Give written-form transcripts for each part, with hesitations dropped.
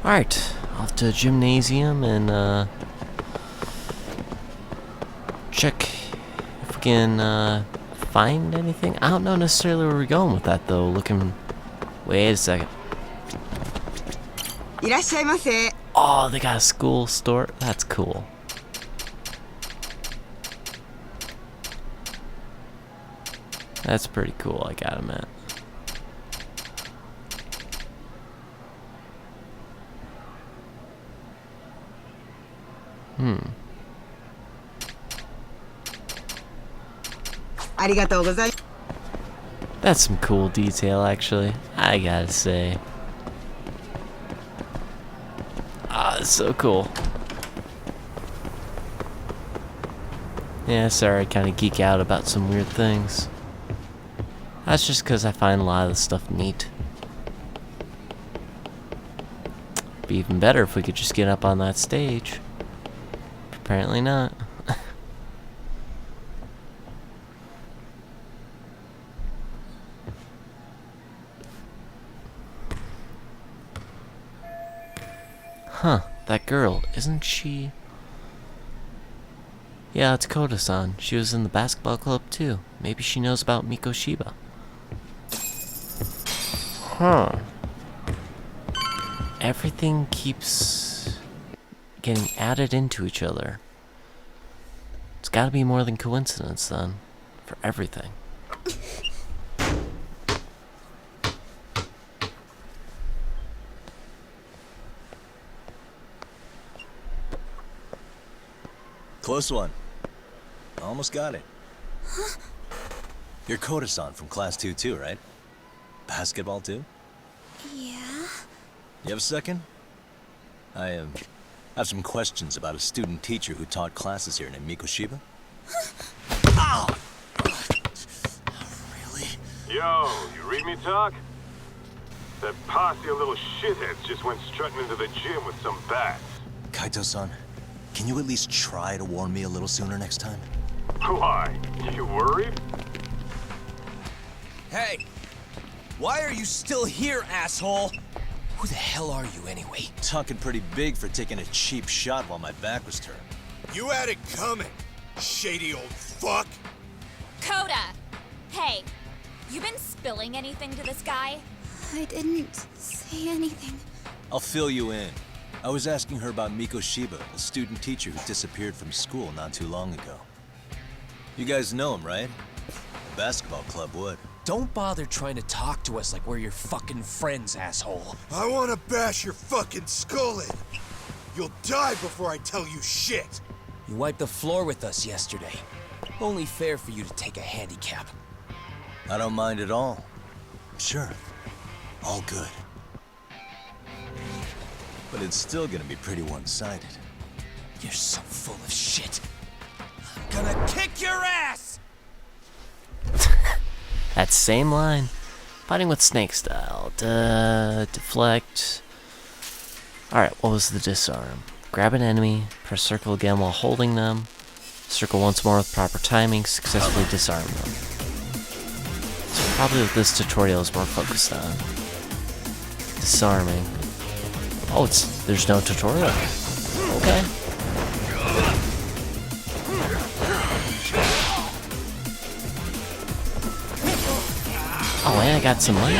Alright, off to gymnasium and check if we can find anything. I don't know necessarily where we're going with that though. Wait a second. Oh, they got a school store. That's cool. That's pretty cool, I gotta admit. That's some cool detail, actually. I gotta say. Ah, it's so cool. Yeah, sorry, I kind of geek out about some weird things. That's just because I find a lot of the stuff neat. Be even better if we could just get up on that stage. Apparently not. Huh, that girl, isn't she? Yeah, it's Koda-san. She was in the basketball club too. Maybe she knows about Mikoshiba. Huh. Everything keeps getting added into each other. It's gotta be more than coincidence then, for everything. Close one. Almost got it. Huh? You're Koda-san from class 2 too, right? Basketball too? Yeah? You have a second? I have some questions about a student teacher who taught classes here named Mikoshiba. Ow! Really? Yo, you read me talk? That posse of little shitheads just went strutting into the gym with some bats. Kaito-san, can you at least try to warn me a little sooner next time? Why? You worried? Hey! Why are you still here, asshole? Who the hell are you anyway? Talking pretty big for taking a cheap shot while my back was turned. You had it coming, shady old fuck. Koda! Hey, you been spilling anything to this guy? I didn't say anything. I'll fill you in. I was asking her about Mikoshiba, a student teacher who disappeared from school not too long ago. You guys know him, right? The basketball club would. Don't bother trying to talk to us like we're your fucking friends, asshole. I wanna bash your fucking skull in. You'll die before I tell you shit. You wiped the floor with us yesterday. Only fair for you to take a handicap. I don't mind at all. Sure. All good. But it's still gonna be pretty one-sided. You're so full of shit. I'm gonna kick your ass! That same line. Fighting with snake style. Deflect. Alright, what was the disarm? Grab an enemy, press circle again while holding them, circle once more with proper timing, successfully disarm them. So probably what this tutorial is more focused on. Disarming. Oh, there's no tutorial. Okay. Oh, and I got some money.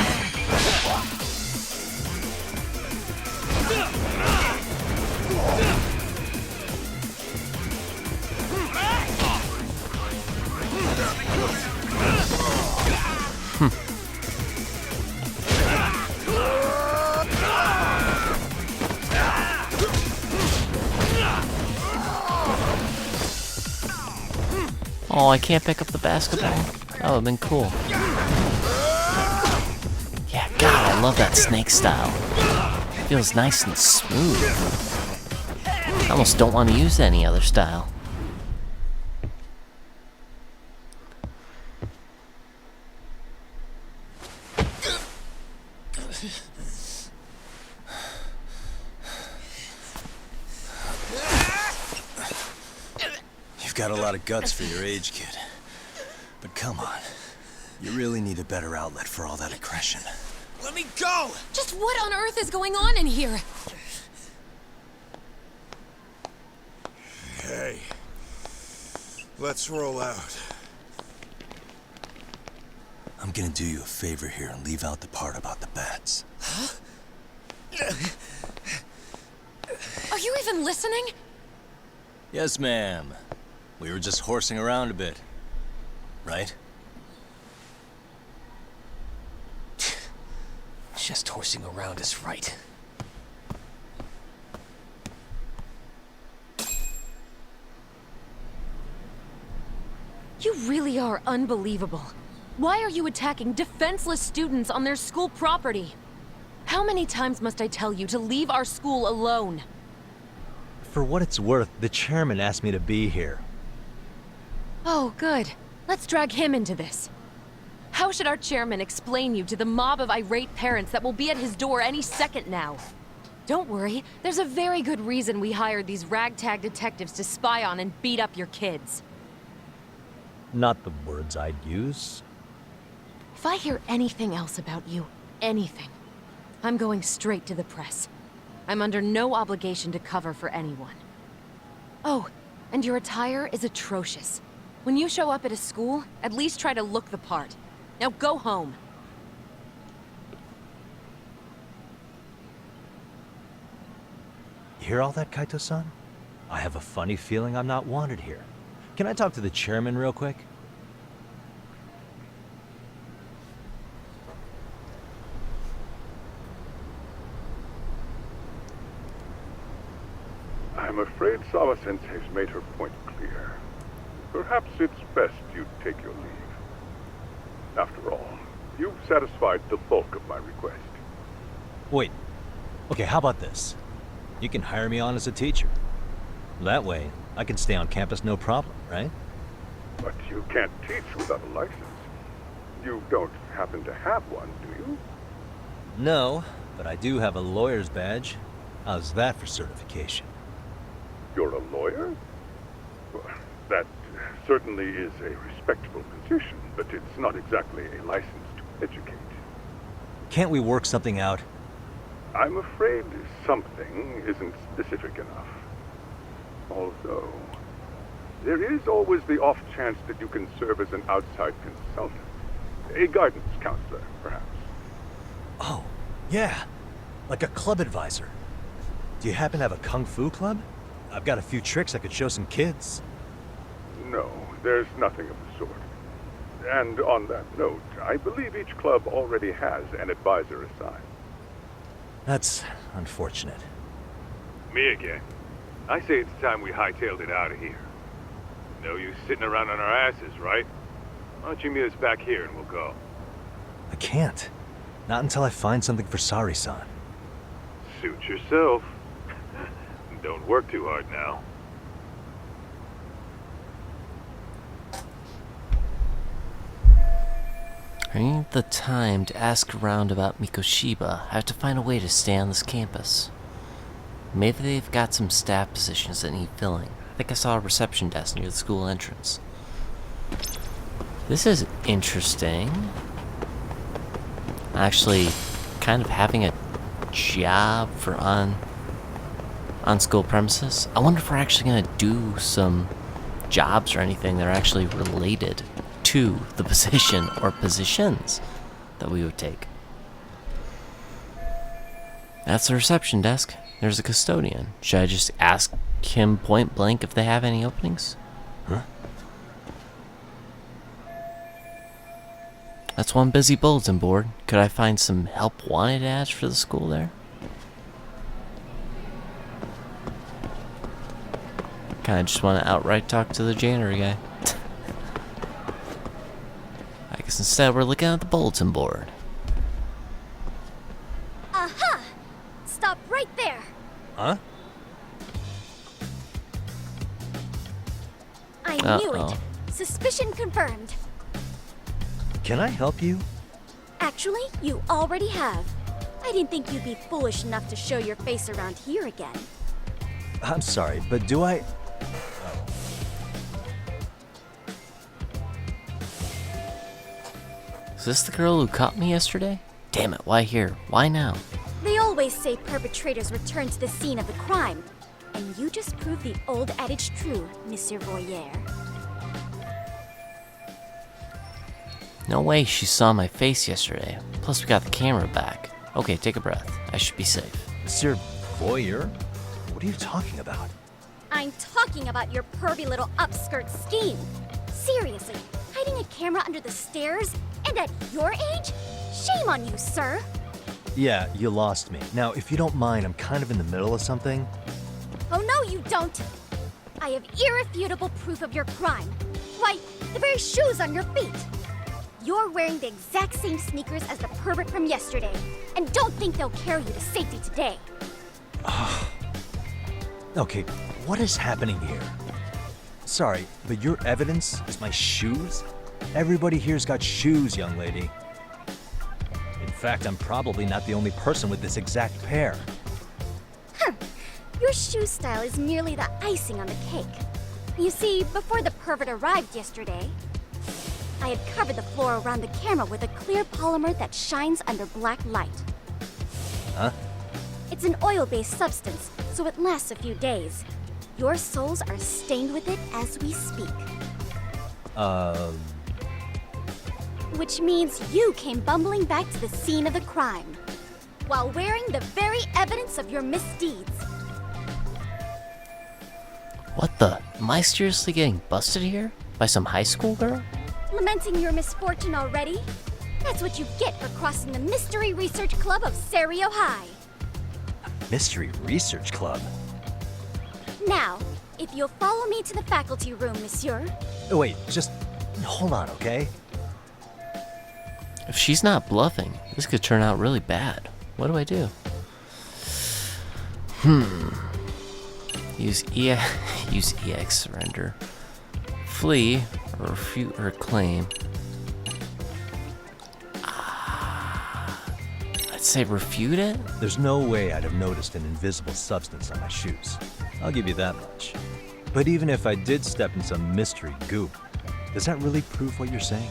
Oh, I can't pick up the basketball? That would have been cool. Yeah, God, I love that snake style. It feels nice and smooth. I almost don't want to use any other style. You've got a lot of guts for your age, kid. But come on. You really need a better outlet for all that aggression. Let me go! Just what on earth is going on in here? Okay. Let's roll out. I'm gonna do you a favor here and leave out the part about the bats. Are you even listening? Yes, ma'am. We were just horsing around a bit. Right? Just horsing around is right. You really are unbelievable. Why are you attacking defenseless students on their school property? How many times must I tell you to leave our school alone? For what it's worth, the chairman asked me to be here. Oh, good. Let's drag him into this. How should our chairman explain you to the mob of irate parents that will be at his door any second now? Don't worry, there's a very good reason we hired these ragtag detectives to spy on and beat up your kids. Not the words I'd use. If I hear anything else about you, anything, I'm going straight to the press. I'm under no obligation to cover for anyone. Oh, and your attire is atrocious. When you show up at a school, at least try to look the part. Now go home. You hear all that, Kaito-san? I have a funny feeling I'm not wanted here. Can I talk to the chairman real quick? I'm afraid Sawa-sensei's made her point clear. Perhaps it's best you take your leave. After all, you've satisfied the bulk of my request. Wait. Okay, how about this? You can hire me on as a teacher. That way, I can stay on campus no problem, right? But you can't teach without a license. You don't happen to have one, do you? No, but I do have a lawyer's badge. How's that for certification? You're a lawyer? Well, that certainly is a respectable position, but it's not exactly a license to educate. Can't we work something out? I'm afraid something isn't specific enough. Although, there is always the off chance that you can serve as an outside consultant. A guidance counselor, perhaps. Oh, yeah. Like a club advisor. Do you happen to have a kung fu club? I've got a few tricks I could show some kids. No, there's nothing of the sort. And on that note, I believe each club already has an advisor assigned. That's unfortunate. Me again. I say it's time we hightailed it out of here. No use sitting around on our asses, right? Why don't you meet us back here and we'll go? I can't. Not until I find something for Sari-san. Suit yourself. Don't work too hard now. I need the time to ask around about Mikoshiba. I have to find a way to stay on this campus. Maybe they've got some staff positions that need filling. I think I saw a reception desk near the school entrance. This is interesting. Actually, kind of having a job for on school premises. I wonder if we're actually gonna do some jobs or anything that are actually related to the position or positions that we would take. That's the reception desk. There's a custodian. Should I just ask him point blank if they have any openings? Huh? That's one busy bulletin board. Could I find some help wanted ads for the school there? Kinda just want to outright talk to the janitor guy. I guess instead we're looking at the bulletin board. Aha! Stop right there. Huh? I knew Uh-oh. it. Suspicion confirmed. Can I help you? Actually, you already have. I didn't think you'd be foolish enough to show your face around here again. I'm sorry, but do I... Is this the girl who caught me yesterday? Damn it, why here? Why now? They always say perpetrators return to the scene of the crime. And you just proved the old adage true, Monsieur Voyeur. No way she saw my face yesterday. Plus we got the camera back. Okay, take a breath. I should be safe. Monsieur Voyeur? What are you talking about? I'm talking about your pervy little upskirt scheme. Seriously, hiding a camera under the stairs? And at your age? Shame on you, sir. Yeah, you lost me. Now, if you don't mind, I'm kind of in the middle of something. Oh no, you don't. I have irrefutable proof of your crime. Why, the very shoes on your feet. You're wearing the exact same sneakers as the pervert from yesterday, and don't think they'll carry you to safety today. Okay, what is happening here? Sorry, but your evidence is my shoes? Everybody here's got shoes, young lady. In fact, I'm probably not the only person with this exact pair. Your shoe style is merely the icing on the cake. You see, before the pervert arrived yesterday, I had covered the floor around the camera with a clear polymer that shines under black light. Huh? It's an oil-based substance, so it lasts a few days. Your soles are stained with it as we speak. Which means you came bumbling back to the scene of the crime, while wearing the very evidence of your misdeeds. What the? Am I seriously getting busted here? By some high school girl? Lamenting your misfortune already? That's what you get for crossing the Mystery Research Club of Serio High. Mystery Research Club? Now, if you'll follow me to the faculty room, monsieur. Oh, wait, just hold on, okay? If she's not bluffing, this could turn out really bad. What do I do? Use EX surrender. Flee or refute her claim. I'd say refute it? There's no way I'd have noticed an invisible substance on my shoes. I'll give you that much. But even if I did step in some mystery goop, does that really prove what you're saying?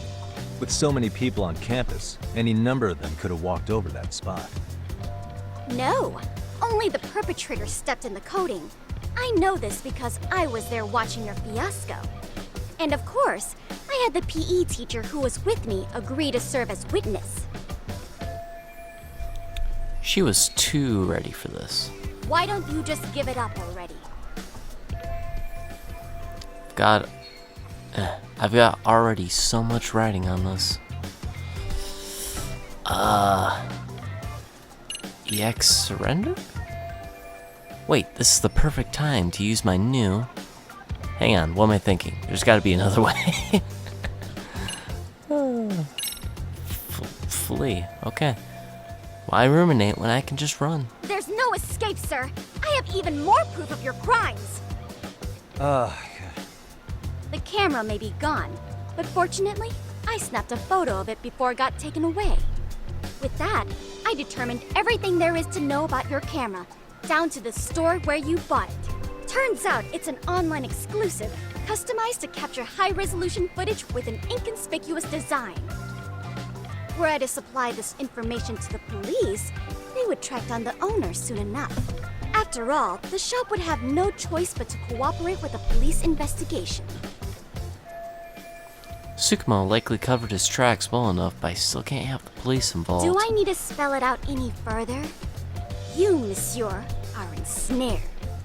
With so many people on campus, any number of them could have walked over that spot. No, only the perpetrator stepped in the coating. I know this because I was there watching your fiasco. And of course, I had the PE teacher who was with me agree to serve as witness. She was too ready for this. Why don't you just give it up already? I've got already so much writing on this. EX surrender? Wait, this is the perfect time to use my new... Hang on, what am I thinking? There's gotta be another way. Flee, okay. Why ruminate when I can just run? There's no escape, sir. I have even more proof of your crimes. The camera may be gone, but fortunately, I snapped a photo of it before it got taken away. With that, I determined everything there is to know about your camera, down to the store where you bought it. Turns out it's an online exclusive, customized to capture high-resolution footage with an inconspicuous design. Were I to supply this information to the police, they would track down the owner soon enough. After all, the shop would have no choice but to cooperate with the police investigation. Tsukumo likely covered his tracks well enough, but I still can't have the police involved. Do I need to spell it out any further? You, monsieur, are ensnared.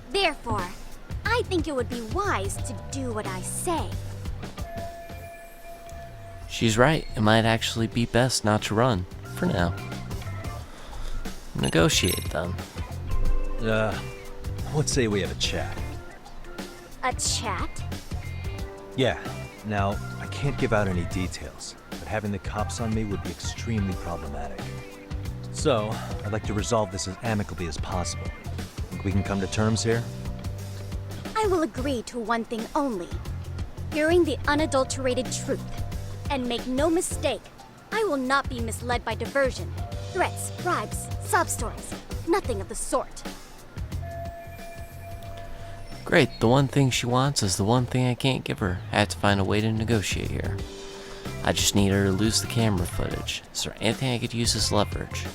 Therefore, I think it would be wise to do what I say. She's right. It might actually be best not to run. For now. Negotiate, then. Let's say we have a chat. A chat? Yeah. Now, I can't give out any details, but having the cops on me would be extremely problematic. So, I'd like to resolve this as amicably as possible. Think we can come to terms here? I will agree to one thing only. Hearing the unadulterated truth. And make no mistake, I will not be misled by diversion, threats, bribes, sob stories. Nothing of the sort. Great, the one thing she wants is the one thing I can't give her. I have to find a way to negotiate here. I just need her to lose the camera footage. Is there anything I could use as leverage?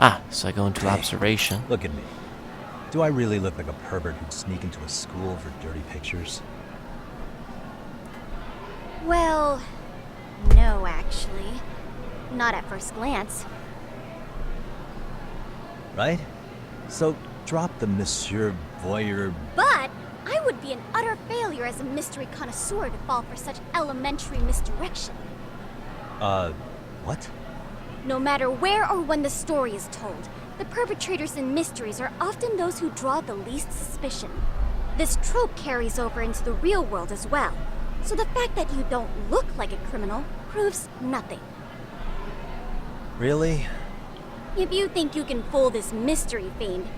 Ah, so I go into Hey, observation. Look at me. Do I really look like a pervert who'd sneak into a school for dirty pictures? Well, no, actually. Not at first glance. Right? So drop the Monsieur Voyeur. But I would be an utter failure as a mystery connoisseur to fall for such elementary misdirection. What? No matter where or when the story is told, the perpetrators in mysteries are often those who draw the least suspicion. This trope carries over into the real world as well, so the fact that you don't look like a criminal proves nothing. Really? If you think you can fool this mystery fiend,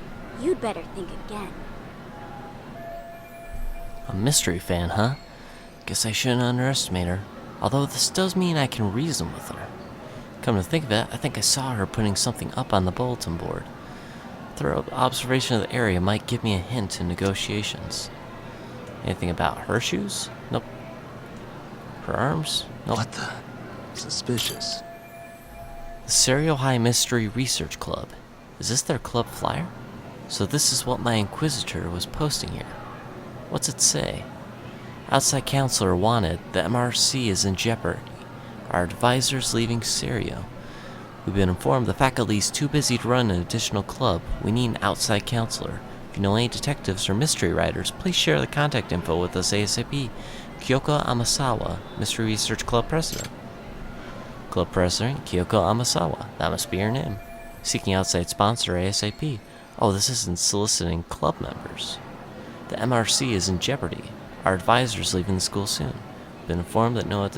you'd better think again. A mystery fan, huh? Guess I shouldn't underestimate her. Although this does mean I can reason with her. Come to think of it, I think I saw her putting something up on the bulletin board. Thorough observation of the area might give me a hint in negotiations. Anything about her shoes? Nope. Her arms? Nope. What the? Suspicious. The Serial High Mystery Research Club. Is this their club flyer? So this is what my Inquisitor was posting here. What's it say? Outside counselor wanted. The MRC is in jeopardy. Our advisor's leaving Serio. We've been informed the faculty is too busy to run an additional club. We need an outside counselor. If you know any detectives or mystery writers, please share the contact info with us ASAP. Kyoko Amasawa, Mystery Research Club President. Club President Kyoko Amasawa. That must be her name. Seeking outside sponsor ASAP. Oh, this isn't soliciting club members. The MRC is in jeopardy. Our advisor's leaving the school soon. Been informed that no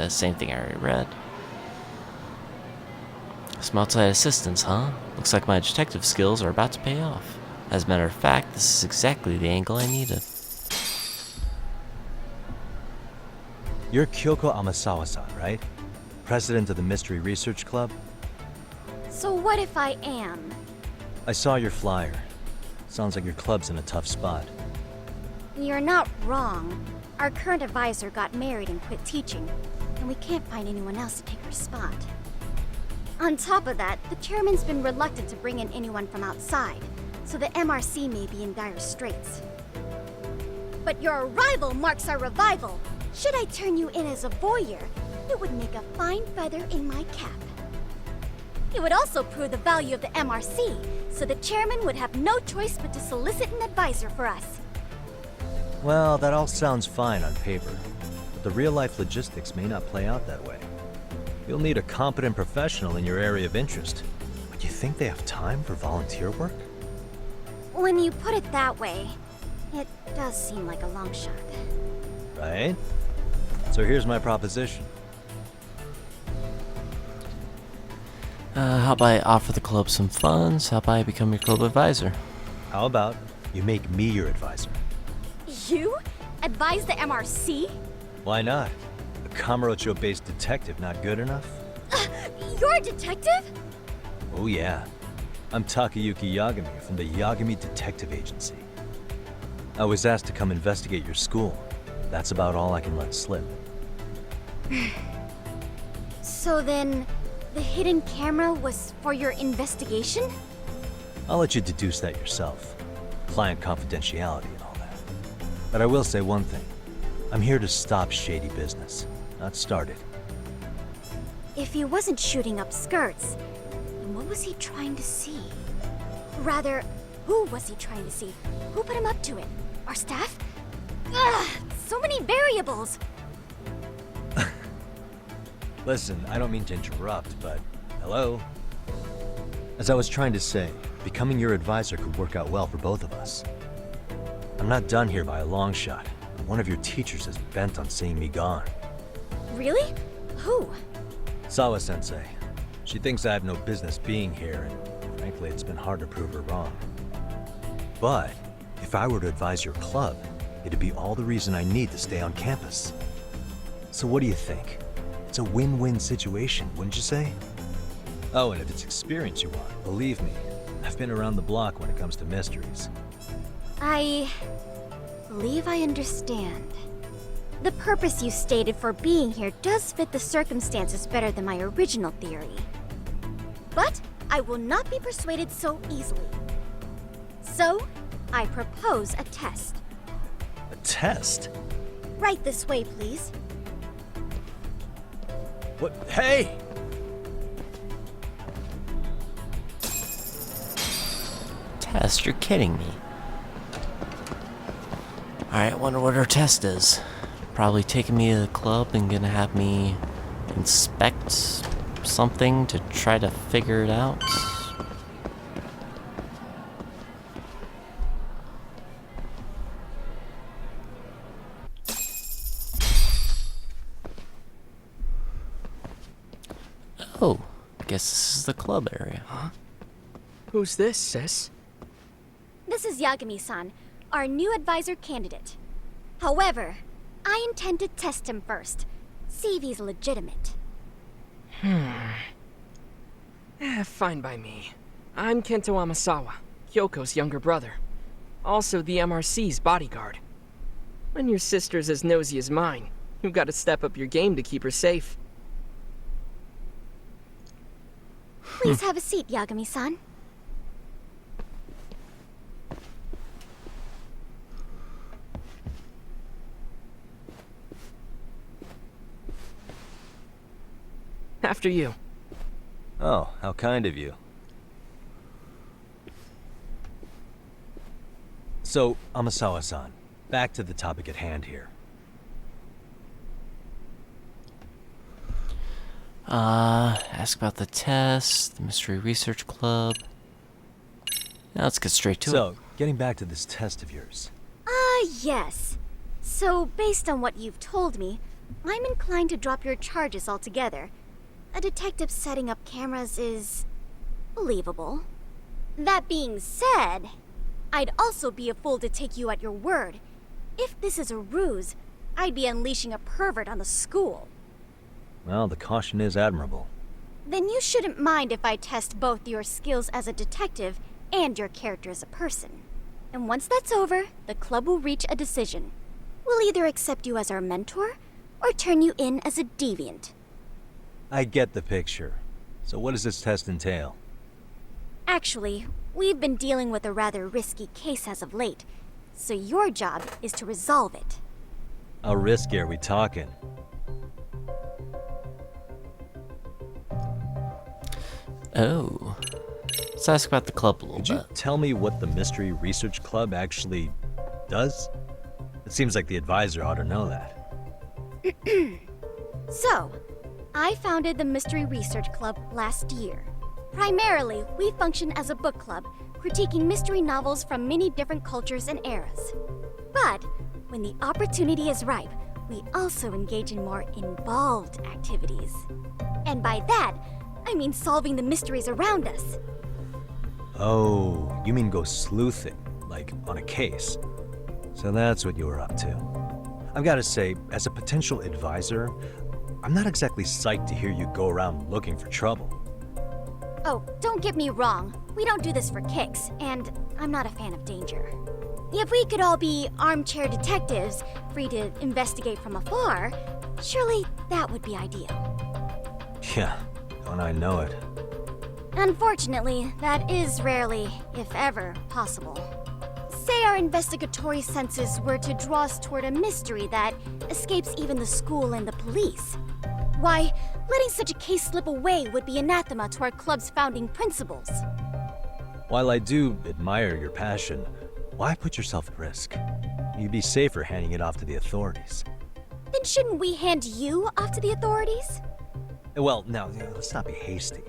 same thing I already read. Some outside assistance, huh? Looks like my detective skills are about to pay off. As a matter of fact, this is exactly the angle I needed. You're Kyoko Amasawa-san, right? President of the Mystery Research Club? So what if I am? I saw your flyer. Sounds like your club's in a tough spot. You're not wrong. Our current advisor got married and quit teaching, and we can't find anyone else to take her spot. On top of that, the chairman's been reluctant to bring in anyone from outside, so the MRC may be in dire straits. But your arrival marks our revival. Should I turn you in as a voyeur, it would make a fine feather in my cap. It would also prove the value of the MRC, so the chairman would have no choice but to solicit an advisor for us. Well, that all sounds fine on paper, but the real-life logistics may not play out that way. You'll need a competent professional in your area of interest. But you think they have time for volunteer work? When you put it that way, it does seem like a long shot. Right? So here's my proposition. How about I offer the club some funds? How about I become your club advisor? How about you make me your advisor? You? Advise the MRC? Why not? A Kamurocho-based detective not good enough? You're a detective? Oh yeah. I'm Takayuki Yagami from the Yagami Detective Agency. I was asked to come investigate your school. That's about all I can let slip. So then, the hidden camera was for your investigation? I'll let you deduce that yourself. Client confidentiality and all that. But I will say one thing. I'm here to stop shady business, not start it. If he wasn't shooting up skirts, then what was he trying to see? Rather, who was he trying to see? Who put him up to it? Our staff? Ugh, so many variables! Listen, I don't mean to interrupt, but hello? As I was trying to say, becoming your advisor could work out well for both of us. I'm not done here by a long shot. One of your teachers is bent on seeing me gone. Really? Who? Sawa-sensei. She thinks I have no business being here, and frankly, it's been hard to prove her wrong. But if I were to advise your club, it'd be all the reason I need to stay on campus. So what do you think? It's a win-win situation, wouldn't you say? Oh, and if it's experience you want, believe me, I've been around the block when it comes to mysteries. I believe I understand. The purpose you stated for being here does fit the circumstances better than my original theory. But I will not be persuaded so easily. So, I propose a test. A test? Right this way, please. What? Hey! Test? You're kidding me. Alright, wonder what her test is. Probably taking me to the club and gonna have me inspect something to try to figure it out. Oh, guess this is the club area. Huh? Who's this, sis? This is Yagami-san, our new advisor candidate. However, I intend to test him first, see if he's legitimate. Fine by me. I'm Kento Amasawa, Kyoko's younger brother. Also the MRC's bodyguard. When your sister's as nosy as mine, you've got to step up your game to keep her safe. Please have a seat, Yagami-san. After you. Oh, how kind of you. So, Amasawa-san, back to the topic at hand here. Ask about the test, the Mystery Research Club. Now let's get straight to it. So, getting back to this test of yours. Yes. So, based on what you've told me, I'm inclined to drop your charges altogether. A detective setting up cameras is believable. That being said, I'd also be a fool to take you at your word. If this is a ruse, I'd be unleashing a pervert on the school. Well, the caution is admirable. Then you shouldn't mind if I test both your skills as a detective and your character as a person. And once that's over, the club will reach a decision. We'll either accept you as our mentor, or turn you in as a deviant. I get the picture. So what does this test entail? Actually, we've been dealing with a rather risky case as of late, so your job is to resolve it. How risky are we talking? Oh. Let's ask about the club a little Could you bit. tell me what the Mystery Research Club actually does? It seems like the advisor ought to know that. So, I founded the Mystery Research Club last year. Primarily, we function as a book club, critiquing mystery novels from many different cultures and eras. But, when the opportunity is ripe, we also engage in more involved activities. And by that, I mean solving the mysteries around us. Oh, you mean go sleuthing, like on a case. So that's what you were up to. I've got to say, as a potential advisor, I'm not exactly psyched to hear you go around looking for trouble. Oh, don't get me wrong. We don't do this for kicks, and I'm not a fan of danger. If we could all be armchair detectives, free to investigate from afar, surely that would be ideal. Yeah, don't I know it. Unfortunately, that is rarely, if ever, possible. Say our investigatory senses were to draw us toward a mystery that escapes even the school and the police. Why, letting such a case slip away would be anathema to our club's founding principles. While I do admire your passion, why put yourself at risk? You'd be safer handing it off to the authorities. Then shouldn't we hand you off to the authorities? Well, now, let's not be hasty.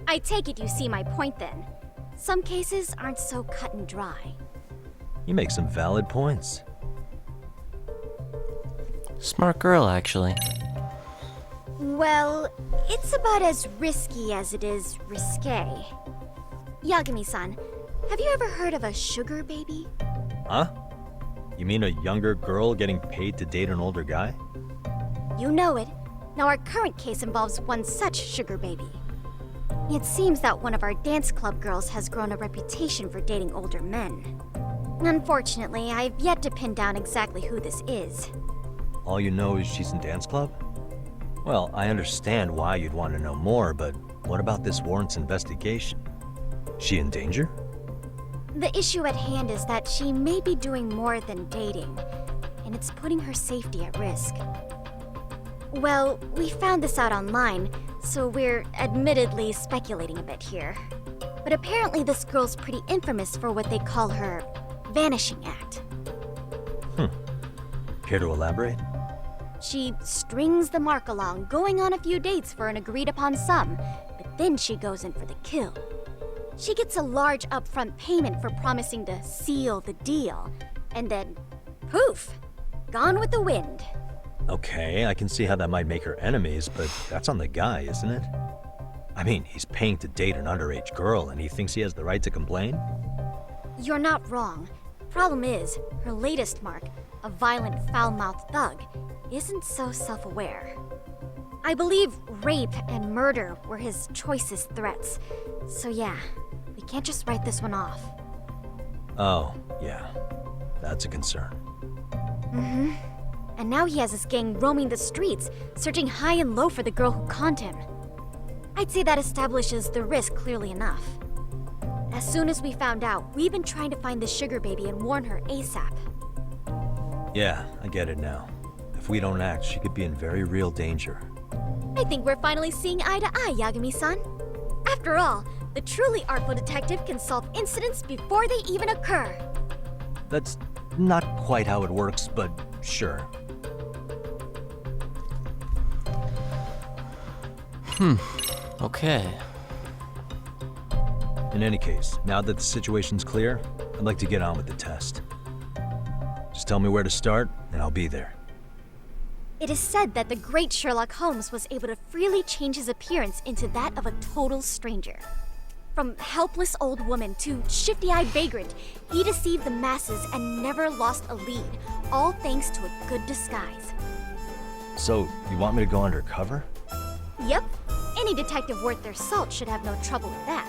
I take it you see my point then. Some cases aren't so cut and dry. You make some valid points. Smart girl, actually. Well, it's about as risky as it is risque. Yagami-san, have you ever heard of a sugar baby? Huh? You mean a younger girl getting paid to date an older guy? You know it. Now our current case involves one such sugar baby. It seems that one of our dance club girls has grown a reputation for dating older men. Unfortunately, I've yet to pin down exactly who this is. All you know is she's in dance club? Well, I understand why you'd want to know more, but what about this warrant's investigation? She in danger? The issue at hand is that she may be doing more than dating, and it's putting her safety at risk. Well, we found this out online, so we're admittedly speculating a bit here. But apparently this girl's pretty infamous for what they call her vanishing act. Care to elaborate? She strings the mark along, going on a few dates for an agreed-upon sum, but then she goes in for the kill. She gets a large upfront payment for promising to seal the deal, and then, poof, gone with the wind. Okay, I can see how that might make her enemies, but that's on the guy, isn't it? I mean, he's paying to date an underage girl, and he thinks he has the right to complain? You're not wrong. Problem is, her latest mark, a violent, foul-mouthed thug, isn't so self-aware. I believe rape and murder were his choicest threats. So yeah, we can't just write this one off. Oh, yeah. That's a concern. Mm-hmm. And now he has his gang roaming the streets, searching high and low for the girl who conned him. I'd say that establishes the risk clearly enough. As soon as we found out, we've been trying to find the sugar baby and warn her ASAP. Yeah, I get it now. If we don't act, she could be in very real danger. I think we're finally seeing eye to eye, Yagami-san. After all, the truly artful detective can solve incidents before they even occur. That's not quite how it works, but sure. Okay. In any case, now that the situation's clear, I'd like to get on with the test. Just tell me where to start, and I'll be there. It is said that the great Sherlock Holmes was able to freely change his appearance into that of a total stranger. From helpless old woman to shifty-eyed vagrant, he deceived the masses and never lost a lead, all thanks to a good disguise. So, you want me to go undercover? Yep, any detective worth their salt should have no trouble with that.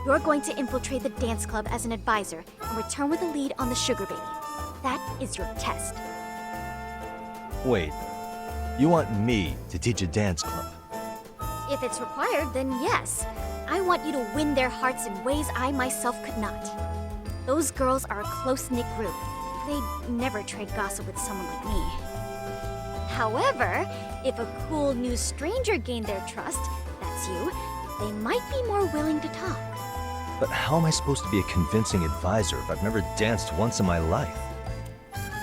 You're going to infiltrate the dance club as an advisor and return with a lead on the sugar baby. That is your test. Wait, you want me to teach a dance club? If it's required, then yes. I want you to win their hearts in ways I myself could not. Those girls are a close-knit group. They'd never trade gossip with someone like me. However, if a cool new stranger gained their trust, that's you, they might be more willing to talk. But how am I supposed to be a convincing advisor if I've never danced once in my life?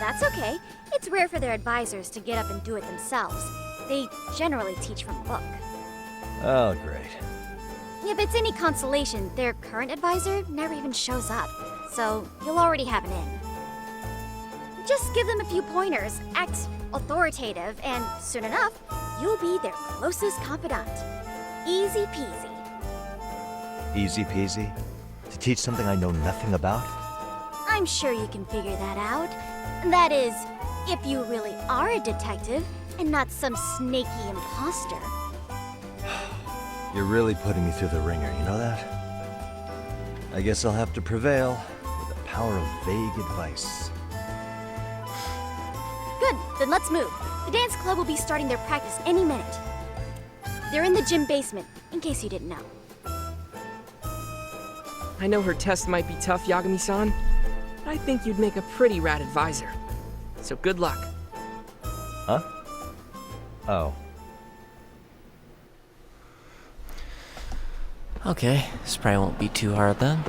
That's okay. It's rare for their advisors to get up and do it themselves. They generally teach from a book. Oh, great. If it's any consolation, their current advisor never even shows up, so you'll already have an in. Just give them a few pointers, act authoritative, and soon enough, you'll be their closest confidant. Easy peasy. Easy peasy? To teach something I know nothing about? I'm sure you can figure that out. That is, if you really are a detective and not some snaky imposter. You're really putting me through the ringer, you know that? I guess I'll have to prevail with the power of vague advice. Good, then let's move. The dance club will be starting their practice any minute. They're in the gym basement, in case you didn't know. I know her test might be tough, Yagami-san, but I think you'd make a pretty rad advisor. So good luck. Huh? Oh. Okay, this probably won't be too hard then.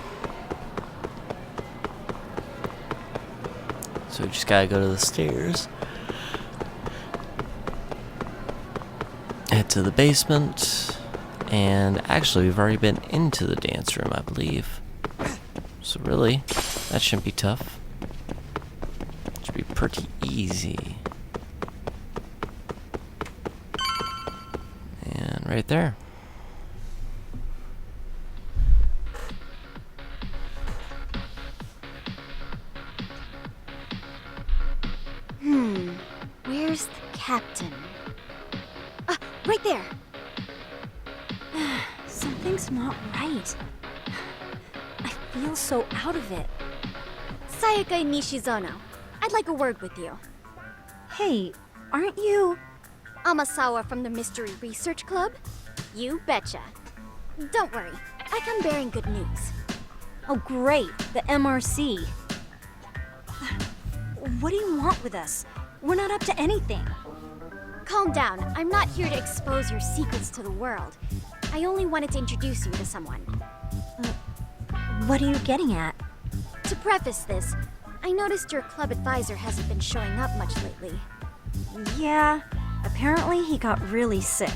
So we just gotta go to the stairs. Head to the basement. And actually, we've already been into the dance room, I believe. So really, that shouldn't be tough. Should be pretty easy. And right there. Where's the captain? Right there! Something's not right. I feel so out of it. Sayaka Nishizono, I'd like a word with you. Hey, aren't you... Amasawa from the Mystery Research Club? You betcha. Don't worry, I come bearing good news. Oh, great, the MRC. What do you want with us? We're not up to anything. Calm down, I'm not here to expose your secrets to the world. I only wanted to introduce you to someone. What are you getting at? To preface this, I noticed your club advisor hasn't been showing up much lately. Yeah, apparently he got really sick.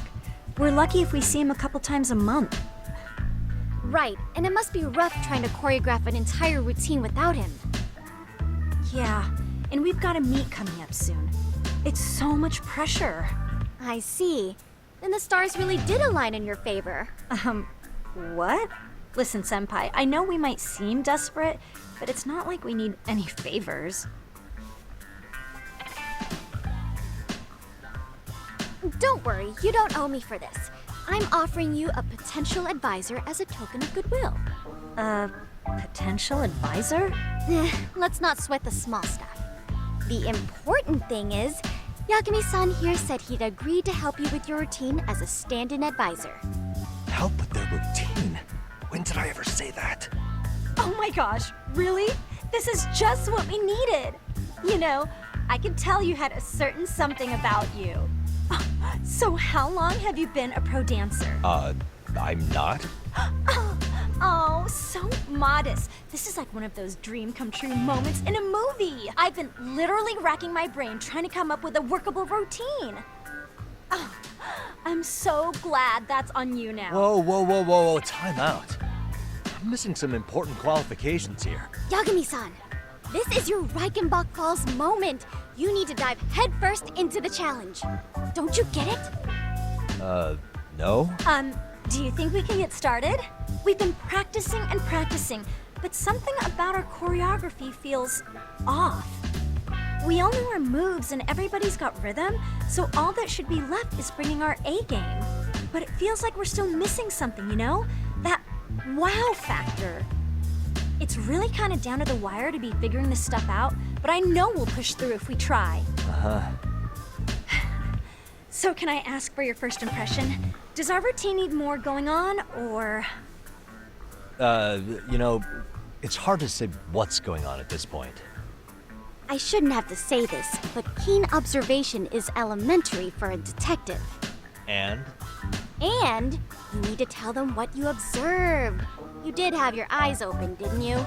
We're lucky if we see him a couple times a month. Right, and it must be rough trying to choreograph an entire routine without him. Yeah, and we've got a meet coming up soon. It's so much pressure. I see. Then the stars really did align in your favor. What? Listen, Senpai, I know we might seem desperate, but it's not like we need any favors. Don't worry, you don't owe me for this. I'm offering you a potential advisor as a token of goodwill. Potential advisor? Let's not sweat the small stuff. The important thing is, Yagami-san here said he'd agreed to help you with your routine as a stand-in advisor. Help with their routine? When did I ever say that? Oh my gosh, really? This is just what we needed. You know, I could tell you had a certain something about you. So how long have you been a pro dancer? I'm not. Oh, so modest. This is like one of those dream come true moments in a movie. I've been literally racking my brain trying to come up with a workable routine. Oh, I'm so glad that's on you now. Whoa, time out. I'm missing some important qualifications here. Yagami-san, this is your Reichenbach Falls moment. You need to dive headfirst into the challenge. Don't you get it? No? Do you think we can get started? We've been practicing and practicing, but something about our choreography feels off. We all know our moves and everybody's got rhythm, so all that should be left is bringing our A game. But it feels like we're still missing something, you know? That wow factor. It's really kind of down to the wire to be figuring this stuff out, but I know we'll push through if we try. So can I ask for your first impression? Does our routine need more going on, or...? You know, it's hard to say what's going on at this point. I shouldn't have to say this, but keen observation is elementary for a detective. And? And you need to tell them what you observed. You did have your eyes open, didn't you?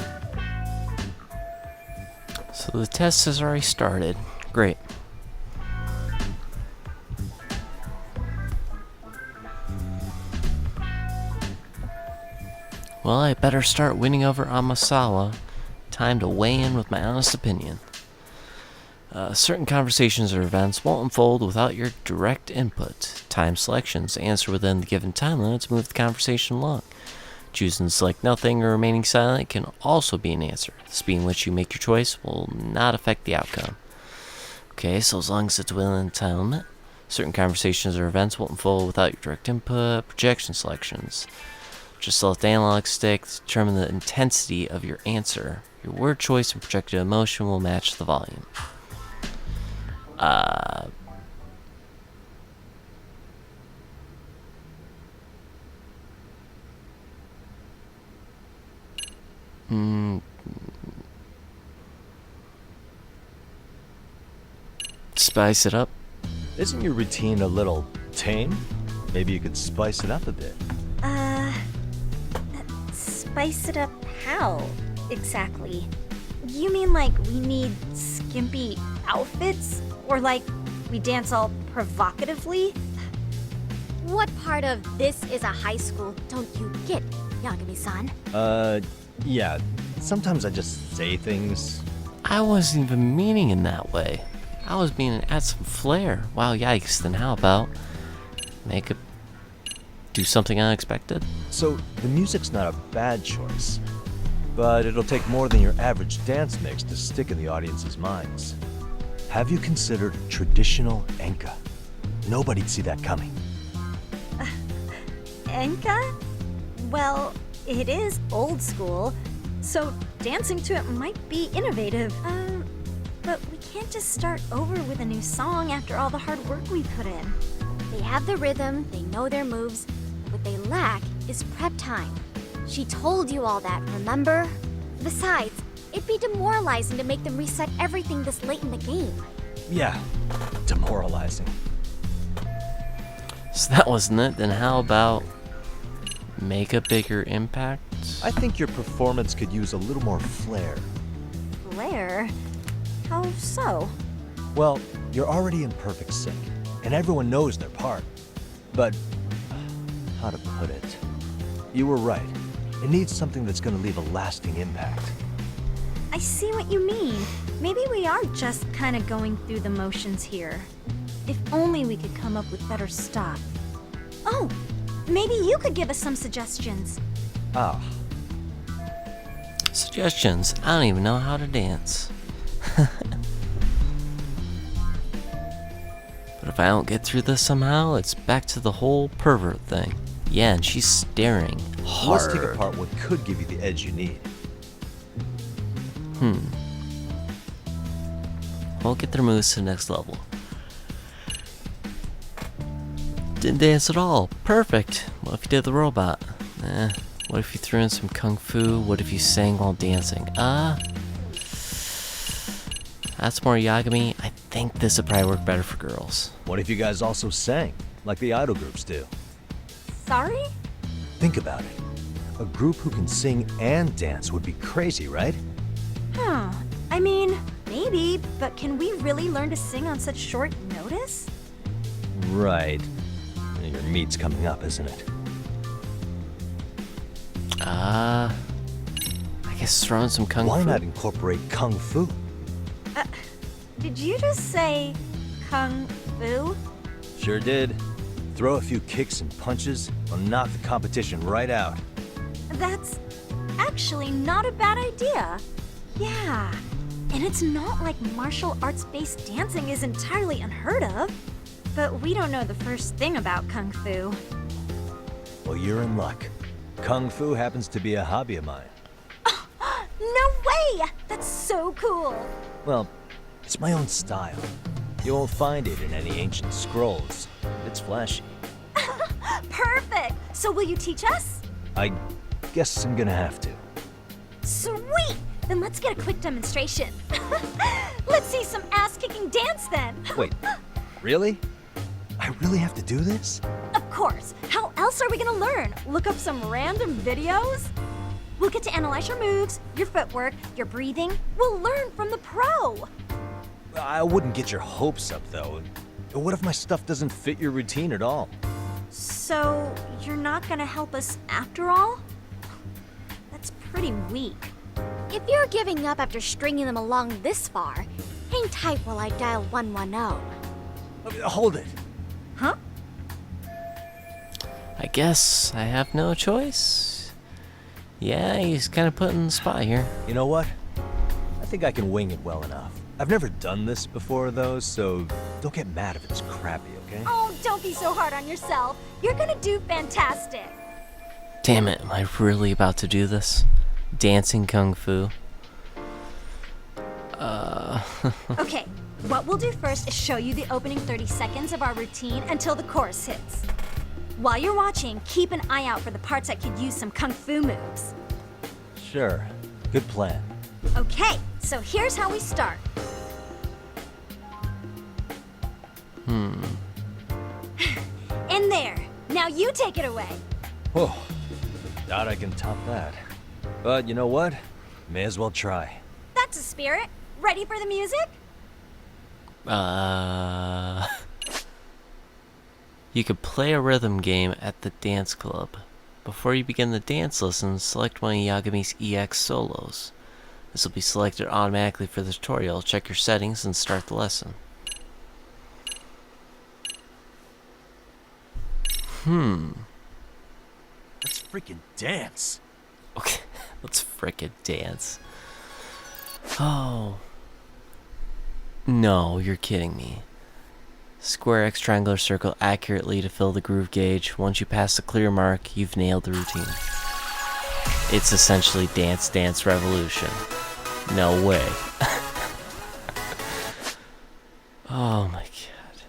So the test has already started. Great. Well, I better start winning over Amasawa. Time to weigh in with my honest opinion. Certain conversations or events won't unfold without your direct input. Time selections. Answer within the given time limit to move the conversation along. Choosing to select nothing or remaining silent can also be an answer. The speed in which you make your choice will not affect the outcome. Okay, so as long as it's within the time limit. Certain conversations or events won't unfold without your direct input. Projection selections. Just let the analog stick to determine the intensity of your answer. Your word choice and projected emotion will match the volume. Spice it up. Isn't your routine a little tame? Maybe you could spice it up a bit. Spice it up how, exactly? You mean like we need skimpy outfits? Or like we dance all provocatively? What part of this is a high school don't you get, Yagami-san? Yeah. Sometimes I just say things. I wasn't even meaning in that way. I was meaning add some flair. Wow, yikes. Then how about do something unexpected? So, the music's not a bad choice. But it'll take more than your average dance mix to stick in the audience's minds. Have you considered traditional enka? Nobody'd see that coming. Enka? Well, it is old school, so dancing to it might be innovative. But we can't just start over with a new song after all the hard work we put in. They have the rhythm, they know their moves. lack is prep time. She told you all that, remember? Besides, it'd be demoralizing to make them reset everything this late in the game. Yeah, demoralizing. So that wasn't it. Then how about make a bigger impact? I think your performance could use a little more flair. Blair? How so? Well, you're already in perfect sync, and everyone knows their part. But, how to put it? You were right. It needs something that's gonna leave a lasting impact. I see what you mean. Maybe we are just kind of going through the motions here. If only we could come up with better stuff. Oh, maybe you could give us some suggestions. Ah, Suggestions. I don't even know how to dance. But if I don't get through this somehow, it's back to the whole pervert thing. Yeah, and she's staring hard. let's take apart what could give you the edge you need. We'll get their moves to the next level. Didn't dance at all. Perfect. What if you did the robot? What if you threw in some kung fu? What if you sang while dancing? That's more Yagami. I think this would probably work better for girls. What if you guys also sang, like the idol groups do? Sorry? Think about it. A group who can sing and dance would be crazy, right? Huh. I mean, maybe, but can we really learn to sing on such short notice? Right. Your meet's coming up, isn't it? I guess throwing some kung fu. Why not incorporate kung fu? Did you just say kung fu? Sure did. Throw a few kicks and punches, will knock the competition right out. That's actually not a bad idea. Yeah. And it's not like martial arts-based dancing is entirely unheard of. But we don't know the first thing about kung fu. Well, you're in luck. Kung fu happens to be a hobby of mine. No way! That's so cool! Well, it's my own style. You won't find it in any ancient scrolls. It's flashy. Perfect! So will you teach us? I guess I'm gonna have to. Sweet! Then let's get a quick demonstration. Let's see some ass-kicking dance then. Wait, really? I really have to do this? Of course. How else are we gonna learn? Look up some random videos? We'll get to analyze your moves, your footwork, your breathing. We'll learn from the pro. I wouldn't get your hopes up, though. What if my stuff doesn't fit your routine at all? So, you're not gonna help us after all? That's pretty weak. If you're giving up after stringing them along this far, hang tight while I dial 110. Hold it. Huh? I guess I have no choice. Yeah, he's kind of put in the spot here. You know what? I think I can wing it well enough. I've never done this before, though, so don't get mad if it's crappy, okay? Oh, don't be so hard on yourself. You're gonna do fantastic. Damn it, am I really about to do this? Dancing kung fu. Okay, what we'll do first is show you the opening 30 seconds of our routine until the chorus hits. While you're watching, keep an eye out for the parts that could use some kung fu moves. Sure. Good plan. Okay, so here's how we start. In there. Now you take it away. Whoa. Doubt I can top that. But you know what? May as well try. That's a spirit. Ready for the music? You could play a rhythm game at the dance club. Before you begin the dance lesson, select one of Yagami's EX solos. This will be selected automatically for the tutorial. Check your settings and start the lesson. Let's freaking dance. Okay, let's frickin' dance. Oh. No, you're kidding me. Square X triangular circle accurately to fill the groove gauge. Once you pass the clear mark, you've nailed the routine. It's essentially Dance Dance Revolution. No way. Oh my god.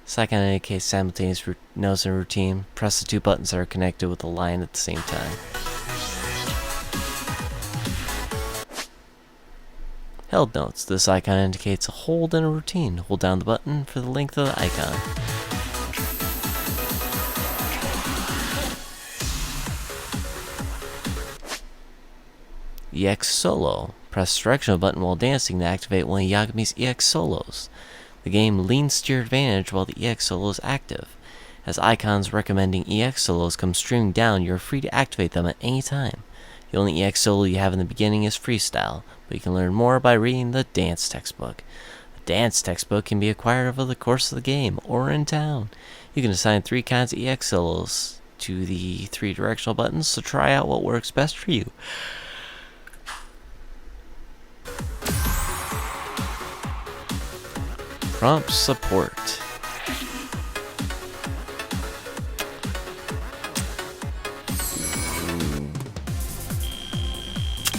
This icon indicates simultaneous notes and routine. Press the two buttons that are connected with the line at the same time. Held notes. This icon indicates a hold and a routine. Hold down the button for the length of the icon. EX Solo. Press the directional button while dancing to activate one of Yagami's EX Solos. The game leans to your advantage while the EX Solo is active. As icons recommending EX Solos come streaming down, you are free to activate them at any time. The only EX Solo you have in the beginning is Freestyle, but you can learn more by reading the dance textbook. The dance textbook can be acquired over the course of the game or in town. You can assign 3 kinds of EX Solos to the 3 directional buttons to try out what works best for you. Prompt support.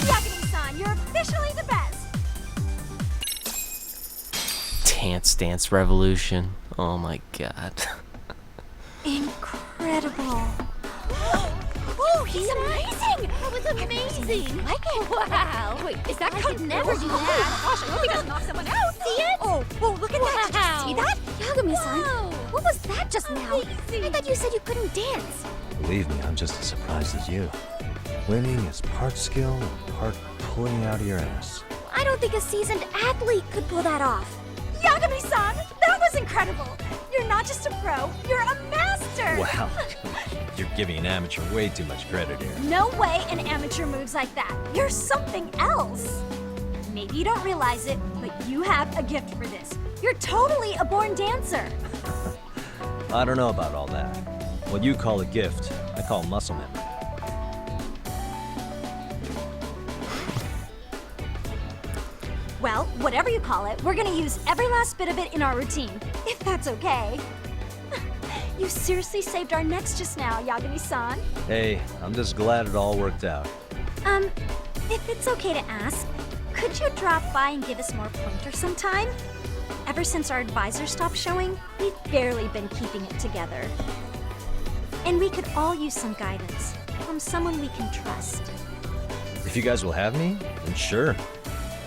Yagami-san, you're officially the best! Dance Revolution. Oh my god. Incredible. Oh, he's amazing! That was amazing! Like it? Wow! Wait, is that could never do that? Gosh, I hope he doesn't knock someone out! See it? Oh, look at that! Did you see that? Yagami-san, Wow. what was that just now? I thought you said you couldn't dance. Believe me, I'm just as surprised as you. Winning is part skill and part pulling out of your ass. I don't think a seasoned athlete could pull that off. Yagami-san, that was incredible! You're not just a pro, you're a master! Wow. You're giving an amateur way too much credit here. No way an amateur moves like that. You're something else. Maybe you don't realize it, but you have a gift for this. You're totally a born dancer. I don't know about all that. What you call a gift, I call muscle memory. Well, whatever you call it, we're gonna use every last bit of it in our routine, if that's okay. You seriously saved our necks just now, Yagami-san. Hey, I'm just glad it all worked out. If it's okay to ask, could you drop by and give us more pointers sometime? Ever since our advisor stopped showing, we've barely been keeping it together. And we could all use some guidance from someone we can trust. If you guys will have me, then sure.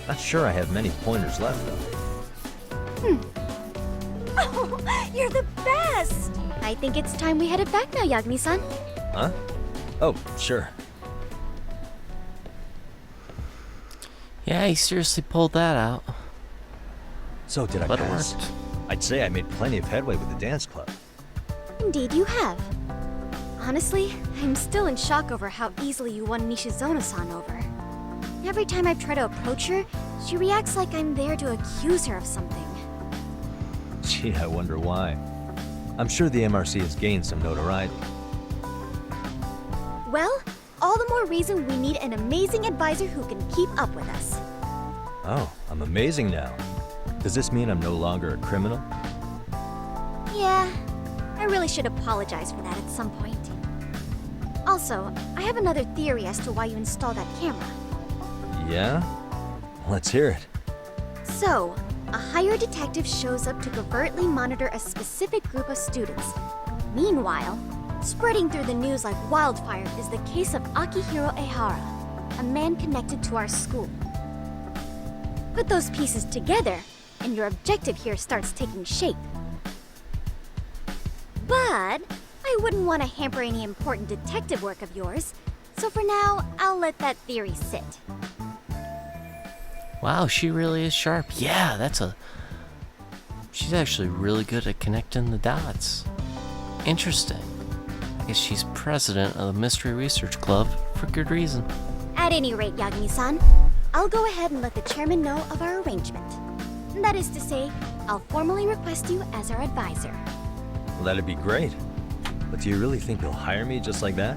Not sure I have many pointers left, though. Oh, you're the best! I think it's time we headed back now, Yagami-san. Huh? Oh, sure. Yeah, he seriously pulled that out. So did I But it pass? worked. I'd say I made plenty of headway with the dance club. Indeed you have. Honestly, I'm still in shock over how easily you won Nishizono-san over. Every time I try to approach her, she reacts like I'm there to accuse her of something. Gee, I wonder why. I'm sure the MRC has gained some notoriety. Well, all the more reason we need an amazing advisor who can keep up with us. Oh, I'm amazing now. Does this mean I'm no longer a criminal? Yeah, I really should apologize for that at some point. Also, I have another theory as to why you installed that camera. Yeah? Let's hear it. So, a hired detective shows up to covertly monitor a specific group of students. Meanwhile, spreading through the news like wildfire is the case of Akihiro Ehara, a man connected to our school. Put those pieces together, and your objective here starts taking shape. But I wouldn't want to hamper any important detective work of yours, so for now, I'll let that theory sit. Wow, she really is sharp. Yeah, she's actually really good at connecting the dots. Interesting. I guess she's president of the Mystery Research Club for good reason. At any rate, Yagami-san, I'll go ahead and let the chairman know of our arrangement. That is to say, I'll formally request you as our advisor. Well, that'd be great. But do you really think they'll hire me just like that?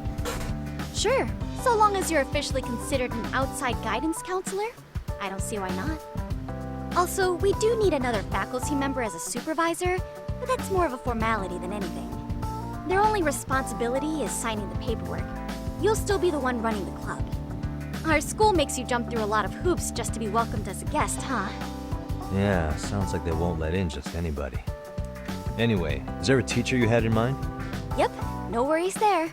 Sure, so long as you're officially considered an outside guidance counselor, I don't see why not. Also, we do need another faculty member as a supervisor, but that's more of a formality than anything. Their only responsibility is signing the paperwork. You'll still be the one running the club. Our school makes you jump through a lot of hoops just to be welcomed as a guest, huh? Yeah, sounds like they won't let in just anybody. Anyway, is there a teacher you had in mind? Yep, no worries there.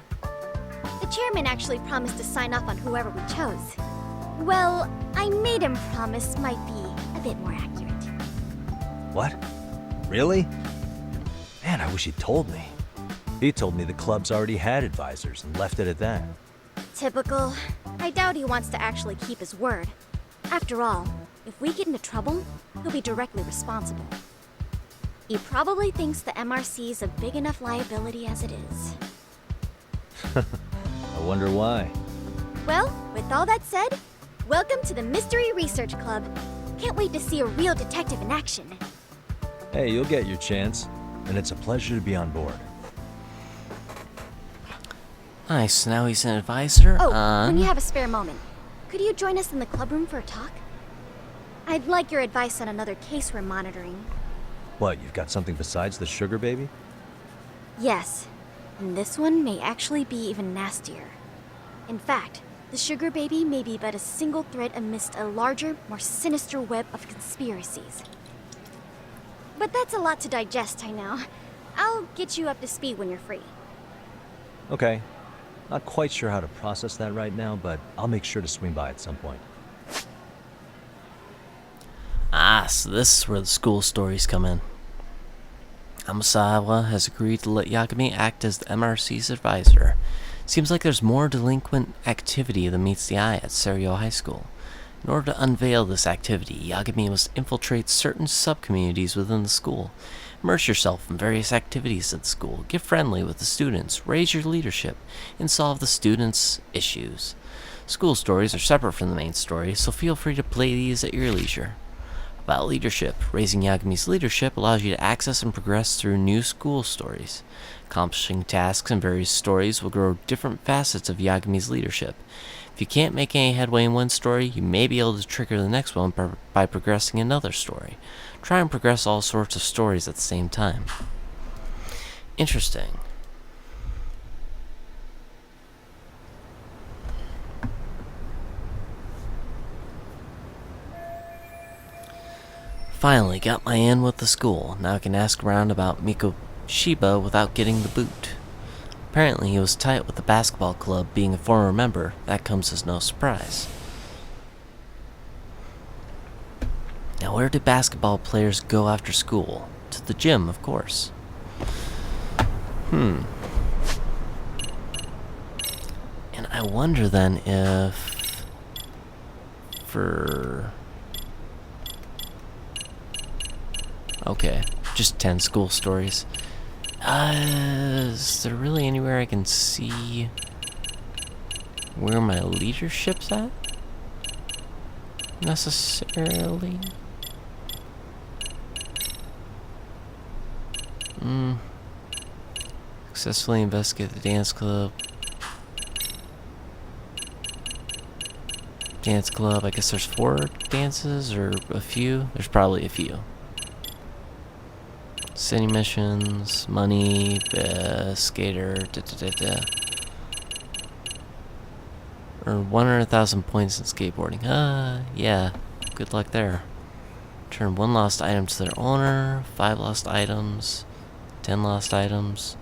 The chairman actually promised to sign off on whoever we chose. Well, I made him promise might be a bit more accurate. What? Really? Man, I wish he'd told me. He told me the club's already had advisors and left it at that. Typical. I doubt he wants to actually keep his word. After all, if we get into trouble, he'll be directly responsible. He probably thinks the MRC is a big enough liability as it is. I wonder why. Well, with all that said, welcome to the Mystery Research Club. Can't wait to see a real detective in action. Hey, you'll get your chance, and it's a pleasure to be on board. Nice, now he's an advisor When you have a spare moment, could you join us in the club room for a talk? I'd like your advice on another case we're monitoring. What, you've got something besides the sugar baby? Yes, and this one may actually be even nastier. In fact, the sugar baby may be but a single thread amidst a larger, more sinister web of conspiracies. But that's a lot to digest, I know. I'll get you up to speed when you're free. Okay. Not quite sure how to process that right now, but I'll make sure to swing by at some point. Ah, so this is where the school stories come in. Amasawa has agreed to let Yagami act as the MRC's advisor. Seems like there's more delinquent activity than meets the eye at Seiryo High School. In order to unveil this activity, Yagami must infiltrate certain sub-communities within the school. Immerse yourself in various activities at the school, get friendly with the students, raise your leadership, and solve the students' issues. School stories are separate from the main story, so feel free to play these at your leisure. About leadership. Raising Yagami's leadership allows you to access and progress through new school stories. Accomplishing tasks in various stories will grow different facets of Yagami's leadership. If you can't make any headway in one story, you may be able to trigger the next one by progressing another story. Try and progress all sorts of stories at the same time. Interesting. Finally got my in with the school. Now I can ask around about Miko Shiba without getting the boot. Apparently he was tight with the basketball club, being a former member. That comes as no surprise. Now where do basketball players go after school? To the gym, of course. And I wonder then if... Okay, just 10 school stories. Is there really anywhere I can see where my leadership's at? Necessarily? Successfully investigate the dance club. Dance club, I guess there's 4 dances or a few? There's probably a few. City missions, money, skater, Or 100,000 points in skateboarding. Yeah, good luck there. Return 1 lost item to their owner, 5 lost items, 10 lost items.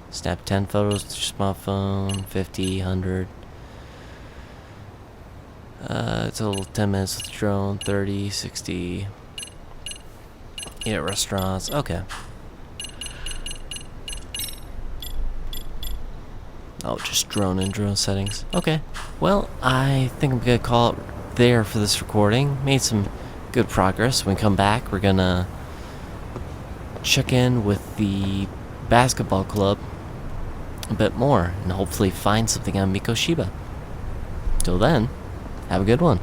Snap 10 photos with your smartphone, 50, 100. Total 10 minutes with the drone, 30, 60. Eat at restaurants. Okay. Oh, just drone settings. Okay. Well, I think I'm gonna call it there for this recording. Made some good progress. When we come back, we're gonna check in with the basketball club a bit more and hopefully find something on Miko Shiba. Till then, have a good one.